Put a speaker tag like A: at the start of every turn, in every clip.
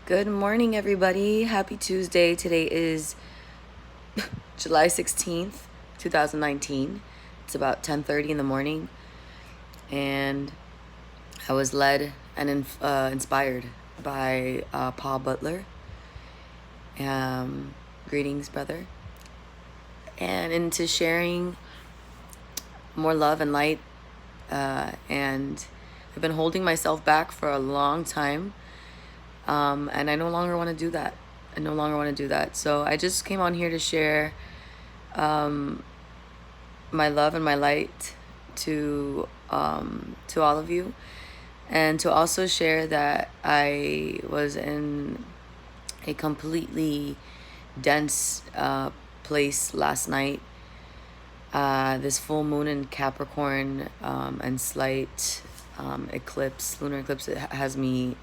A: Good morning, everybody. Happy Tuesday. Today is July 16th, 2019. It's about 10:30 in the morning, and I was led and inspired by Butler. Greetings, brother. And into sharing more love and light. And I've been holding myself back for a long time. And I no longer want to do that. So I just came on here to share my love and my light to all of you, and to also share that I was in a completely dense place last night. This full moon in Capricorn and slight lunar eclipse, it has me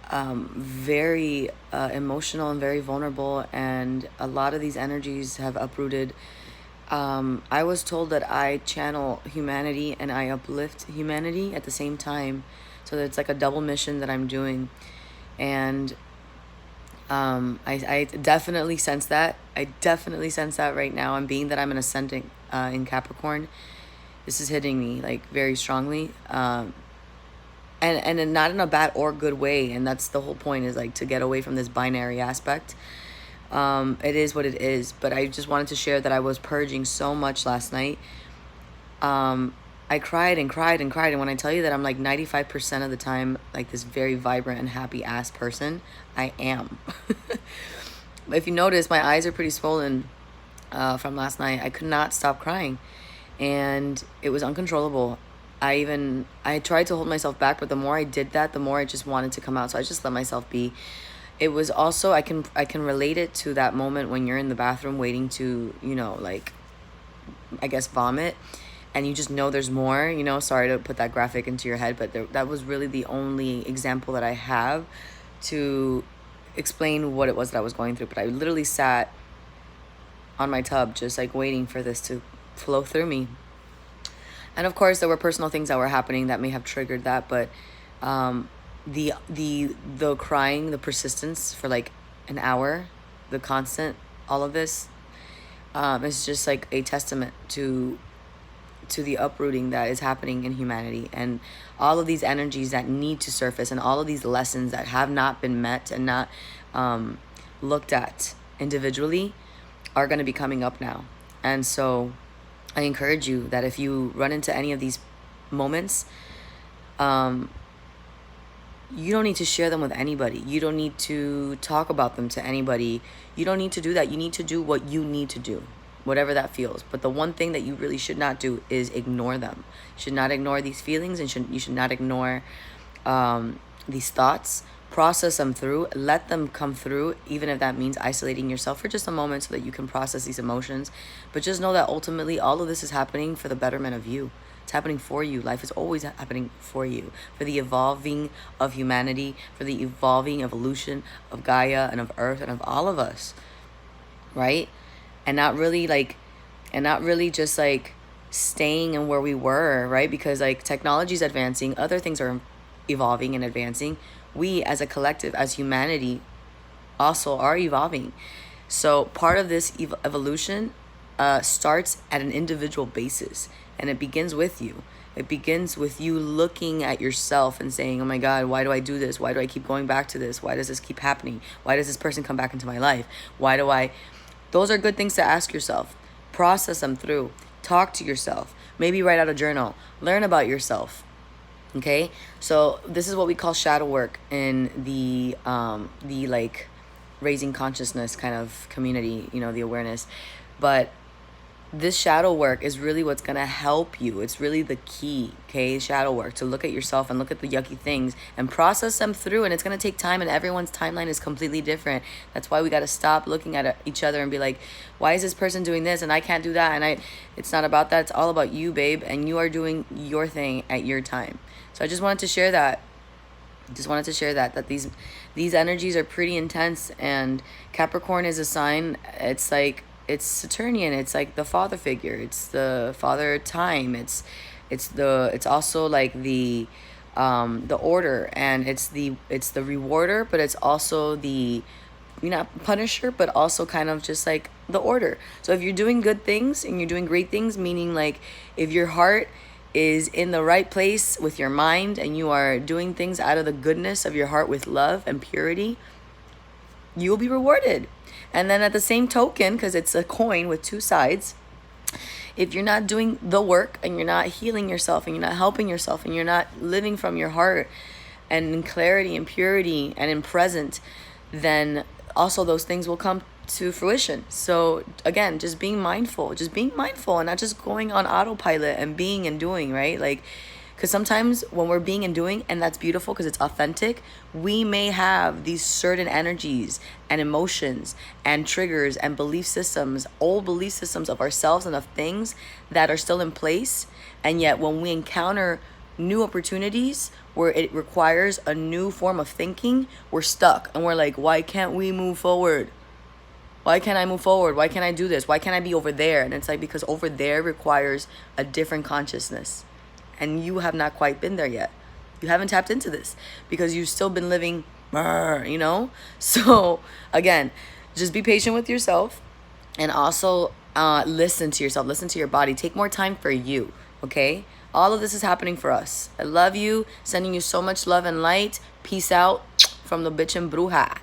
A: very emotional and very vulnerable, and a lot of these energies have uprooted. I was told that I channel humanity and I uplift humanity at the same time, so that it's like a double mission that I'm doing. And I definitely sense that. Right now. And being that I'm an ascendant in Capricorn, this is hitting me like very strongly. And not in a bad or good way. And that's the whole point, is like to get away from this binary aspect. It is what it is. But I just wanted to share that I was purging so much last night. I cried and cried and cried. And when I tell you that I'm like 95% of the time like this very vibrant and happy ass person, I am. If you notice, my eyes are pretty swollen from last night. I could not stop crying, and it was uncontrollable. I tried to hold myself back, but the more I did that, the more I just wanted to come out. So I just let myself be. It was also, I can relate it to that moment when you're in the bathroom waiting to, like, I guess, vomit, and you just know there's more, sorry to put that graphic into your head, but that was really the only example that I have to explain what it was that I was going through. But I literally sat on my tub just like waiting for this to flow through me. And of course there were personal things that were happening that may have triggered that, but the crying, the persistence for like an hour, the constant, all of this is just like a testament to the uprooting that is happening in humanity, and all of these energies that need to surface, and all of these lessons that have not been met and not looked at individually are going to be coming up now. And so I encourage you that if you run into any of these moments, you don't need to share them with anybody. You don't need to talk about them to anybody. You don't need to do that. You need to do what you need to do, whatever that feels. But the one thing that you really should not do is ignore them. You should not ignore these feelings, and you should not ignore these thoughts. Process them through, let them come through, even if that means isolating yourself for just a moment so that you can process these emotions. But just know that ultimately all of this is happening for the betterment of you. It's happening for you. Life is always happening for you, for the evolving of humanity, for the evolving evolution of Gaia and of Earth and of all of us, right? And not really just like staying in where we were, right? Because like technology is advancing, other things are evolving and advancing. We as a collective, as humanity, also are evolving. So part of this evolution starts at an individual basis, and it begins with you. It begins with you looking at yourself and saying, oh my God, why do I do this? Why do I keep going back to this? Why does this keep happening? Why does this person come back into my life? Those are good things to ask yourself. Process them through. Talk to yourself. Maybe write out a journal. Learn about yourself. Okay, so this is what we call shadow work in the like raising consciousness kind of community, the awareness. But this shadow work is really what's going to help you. It's really the key, okay? Shadow work, to look at yourself and look at the yucky things and process them through. And it's going to take time, and everyone's timeline is completely different. That's why we got to stop looking at each other and be like, why is this person doing this and I can't do that? And it's not about that. It's all about you, babe. And you are doing your thing at your time. So I just wanted to share that. That these energies are pretty intense. And Capricorn is a sign, it's like, it's Saturnian. It's like the father figure. It's the father time. It's also like the the order, and it's the rewarder, but it's also the, you're not punisher, but also kind of just like the order. So if you're doing good things and you're doing great things, meaning like if your heart is in the right place with your mind and you are doing things out of the goodness of your heart with love and purity, you will be rewarded. And then at the same token, because it's a coin with two sides, if you're not doing the work and you're not healing yourself and you're not helping yourself and you're not living from your heart and in clarity and purity and in present, then also those things will come to fruition. So again, just being mindful and not just going on autopilot and being and doing, right? Like, because sometimes when we're being and doing, and that's beautiful because it's authentic, we may have these certain energies and emotions and triggers and belief systems, old belief systems of ourselves and of things that are still in place. And yet when we encounter new opportunities where it requires a new form of thinking, we're stuck and we're like, why can't we move forward? Why can't I move forward? Why can't I do this? Why can't I be over there? And it's like, because over there requires a different consciousness. And you have not quite been there yet. You haven't tapped into this because you've still been living, you know? So again, just be patient with yourself and also listen to yourself, listen to your body. Take more time for you, okay? All of this is happening for us. I love you. Sending you so much love and light. Peace out from the bitchin'bruja.